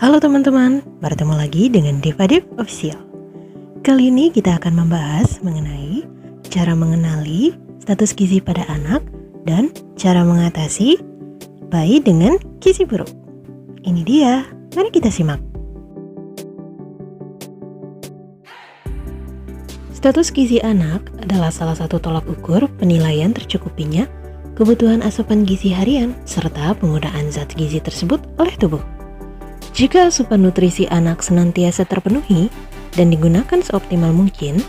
Halo teman-teman, bertemu lagi dengan Deva Dev Official. Kali ini kita akan membahas mengenai cara mengenali status gizi pada anak dan cara mengatasi bayi dengan gizi buruk. Ini dia, mari kita simak. Status gizi anak adalah salah satu tolak ukur penilaian tercukupinya kebutuhan asupan gizi harian serta penggunaan zat gizi tersebut oleh tubuh. Jika asupan nutrisi anak senantiasa terpenuhi dan digunakan seoptimal mungkin,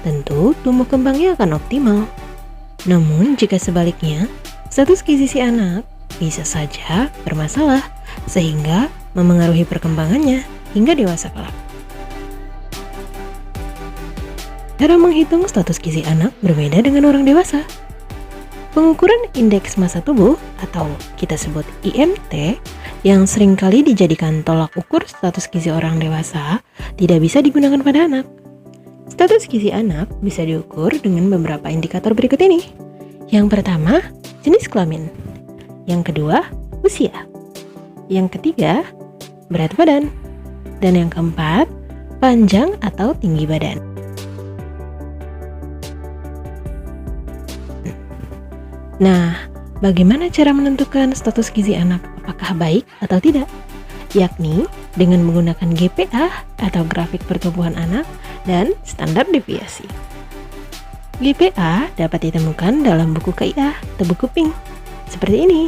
tentu tumbuh kembangnya akan optimal. Namun jika sebaliknya, status gizi si anak bisa saja bermasalah sehingga memengaruhi perkembangannya hingga dewasa kelak. Cara menghitung status gizi anak berbeda dengan orang dewasa. Pengukuran indeks massa tubuh atau kita sebut IMT yang seringkali dijadikan tolak ukur status gizi orang dewasa tidak bisa digunakan pada anak. Status gizi anak bisa diukur dengan beberapa indikator berikut ini. Yang pertama, jenis kelamin. Yang kedua, usia. Yang ketiga, berat badan. Dan yang keempat, panjang atau tinggi badan. Nah, bagaimana cara menentukan status gizi anak apakah baik atau tidak? Yakni dengan menggunakan GPA atau grafik pertumbuhan anak dan standar deviasi. GPA dapat ditemukan dalam buku KIA atau buku Pink, seperti ini.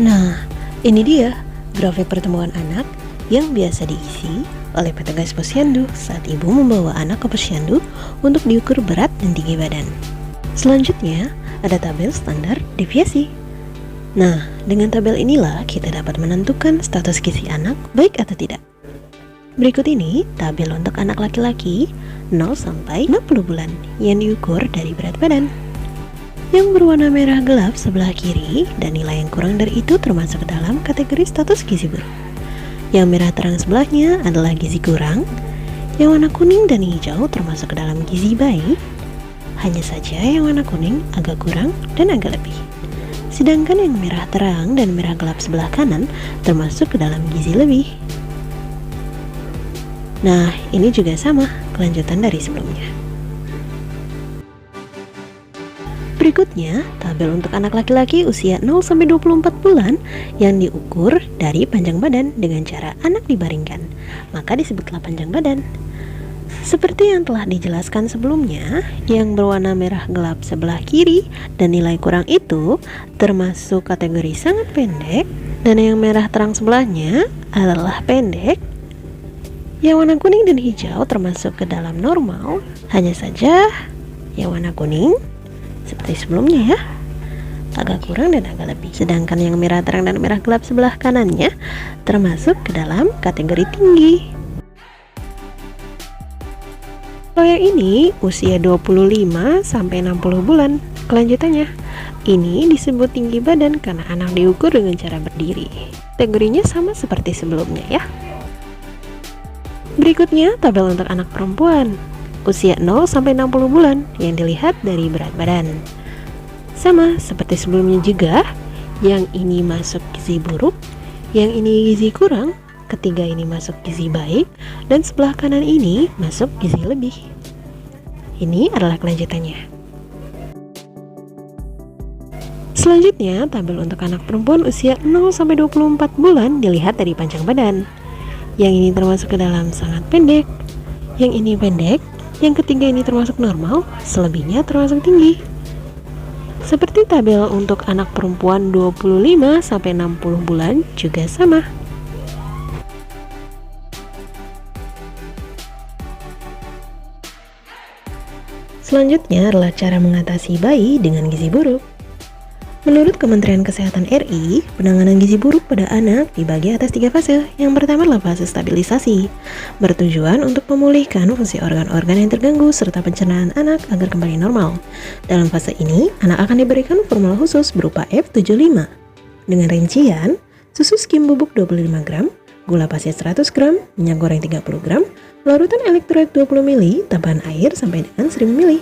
Nah, ini dia grafik pertumbuhan anak yang biasa diisi oleh petugas posyandu saat ibu membawa anak ke posyandu untuk diukur berat dan tinggi badan. Selanjutnya, ada tabel standar deviasi. Nah, dengan tabel inilah kita dapat menentukan status gizi anak baik atau tidak. Berikut ini tabel untuk anak laki-laki 0 sampai 60 bulan yang diukur dari berat badan. Yang berwarna merah gelap sebelah kiri dan nilai yang kurang dari itu termasuk ke dalam kategori status gizi buruk. Yang merah terang sebelahnya adalah gizi kurang. Yang warna kuning dan hijau termasuk ke dalam gizi baik. Hanya saja yang warna kuning agak kurang dan agak lebih. Sedangkan yang merah terang dan merah gelap sebelah kanan termasuk ke dalam gizi lebih. Nah, ini juga sama, kelanjutan dari sebelumnya. Berikutnya, tabel untuk anak laki-laki usia 0-24 bulan yang diukur dari panjang badan dengan cara anak dibaringkan, maka disebutlah panjang badan. Seperti yang telah dijelaskan sebelumnya, yang berwarna merah gelap sebelah kiri dan nilai kurang itu termasuk kategori sangat pendek, dan yang merah terang sebelahnya adalah pendek. Yang warna kuning dan hijau termasuk ke dalam normal, hanya saja yang warna kuning seperti sebelumnya ya, agak kurang dan agak lebih. Sedangkan yang merah terang dan merah gelap sebelah kanannya termasuk ke dalam kategori tinggi. Kalau yang ini usia 25-60 bulan. Kelanjutannya, ini disebut tinggi badan karena anak diukur dengan cara berdiri. Kategorinya sama seperti sebelumnya ya. Berikutnya tabel untuk anak perempuan usia 0-60 bulan yang dilihat dari berat badan. Sama seperti sebelumnya juga, yang ini masuk gizi buruk, yang ini gizi kurang, ketiga ini masuk gizi baik, dan sebelah kanan ini masuk gizi lebih. Ini adalah kelanjutannya. Selanjutnya, tabel untuk anak perempuan usia 0-24 bulan dilihat dari panjang badan. Yang ini termasuk ke dalam sangat pendek, yang ini pendek, yang ketiga ini termasuk normal, selebihnya termasuk tinggi. Seperti tabel untuk anak perempuan 25-60 bulan juga sama. Selanjutnya adalah cara mengatasi bayi dengan gizi buruk. Menurut Kementerian Kesehatan RI, penanganan gizi buruk pada anak dibagi atas 3 fase. Yang pertama adalah fase stabilisasi, bertujuan untuk memulihkan fungsi organ-organ yang terganggu serta pencernaan anak agar kembali normal. Dalam fase ini, anak akan diberikan formula khusus berupa F75 dengan rincian susu skim bubuk 25 gram, gula pasir 100 gram, minyak goreng 30 gram, larutan elektrolit 20 ml, tambahan air sampai dengan 1000 ml.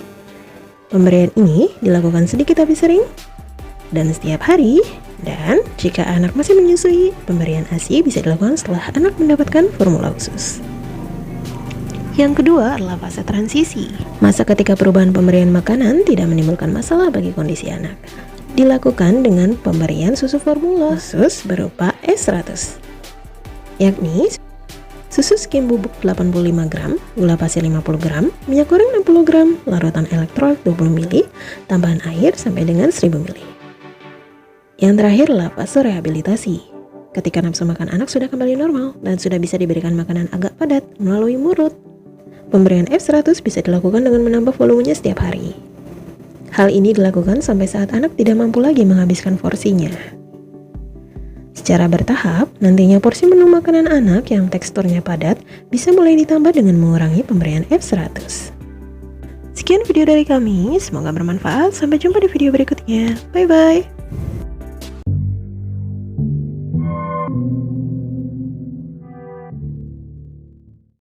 Pemberian ini dilakukan sedikit tapi sering dan setiap hari, dan jika anak masih menyusui, pemberian ASI bisa dilakukan setelah anak mendapatkan formula khusus. Yang kedua adalah fase transisi, masa ketika perubahan pemberian makanan tidak menimbulkan masalah bagi kondisi anak. Dilakukan dengan pemberian susu formula khusus berupa S100, yakni susu skim bubuk 85 gram, gula pasir 50 gram, minyak goreng 60 gram, larutan elektrolit 20 ml, tambahan air sampai dengan 1000 ml. Yang terakhir adalah fase rehabilitasi, ketika nafsu makan anak sudah kembali normal dan sudah bisa diberikan makanan agak padat melalui mulut. Pemberian F100 bisa dilakukan dengan menambah volumenya setiap hari. Hal ini dilakukan sampai saat anak tidak mampu lagi menghabiskan porsinya. Secara bertahap, nantinya porsi menu makanan anak yang teksturnya padat bisa mulai ditambah dengan mengurangi pemberian F100. Sekian video dari kami, semoga bermanfaat. Sampai jumpa di video berikutnya. Bye-bye.